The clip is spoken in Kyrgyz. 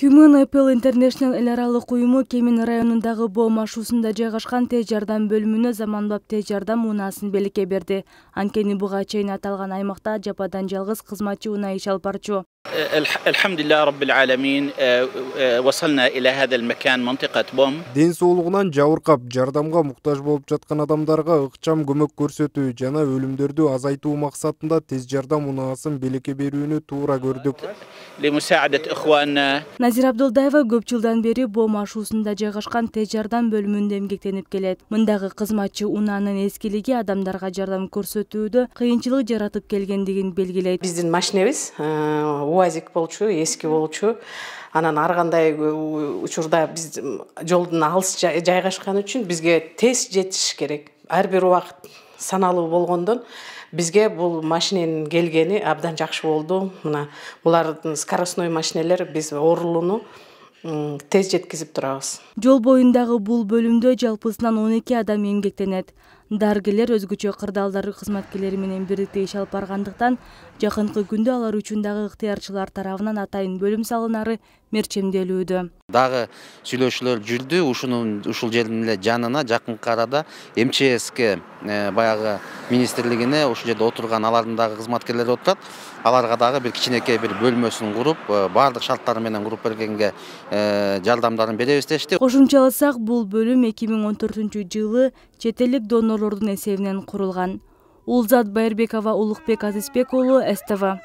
Human Apple International эл аралык уюму Кемин районундагы Боо машуусунда жайгашкан тез жардам бөлүмүнө заманбап тез жардам унаасын белекке берди. Анткени буга чейин аталган аймакта жападан жалгыз кызматчы унаа иш алып барчу. الحمد لله رب العالمين وصلنا إلى هذا المكان منطقة بوم. Ден соолугунан жабыркап, жардамга муктаж болуп жаткан адамдарга ыкчам көмөк көрсөтүү жана өлүмдөрдү азайтуу максатында тез жардам унаасын белекке берүүнү туура көрдүк. لمساعدة إخواننا. Назира Абдулдаева көп жылдан бери Боо машуусунда жайгашкан тез жардам бөлүмүндө эмгектенип келет. Мындагы кызматчы унаанын эскилиги адамдарга жардам көрсөтүүдө кыйынчылык жаратып келгендигин белгилейт. Биздин машинебиз УАЗик болчу, эски болчу. Анан ар кандай учурда биз жолдун алыс жайгашкан үчүн бизге тез жетиш керек. Ар бир убакыт саналуу болгондон бизге бул машиненин келгени абдан жакшы болду. Мына булардын скоростной машинелер биз оорулууну тез жеткизип турабыз. Жол боюндагы бул бөлүмдө жалпысынан 12 адам эмгектенет. Дарыгерлер өзгөчө кырдаалдар кызматкерлери менен бирдикте иш алып баргандыктан жакынкы күндө алар үчүн дагы ыктыярчылар тарабынан атайын бөлүм салынары мерчемделүүдө. Дагы сүйлөшүүлөр жүрдү. Ушул жердин эле жанына жакынкы арада МЧСке баягы министрлигине ушул жерде отурган алардын дагы кызматкерлери отурат. Аларга дагы бир кичинекей бир бөлмөсүн куруп, баардык шарттары менен куруп бергенге жардамдарын беребиз дешти. Кошумчаласак, бул бөлүм 2014-жылы чет элдик донорлордун эсебинен курулган. Улзат Байырбекова, Улукбек Азизбек уулу, СТВ.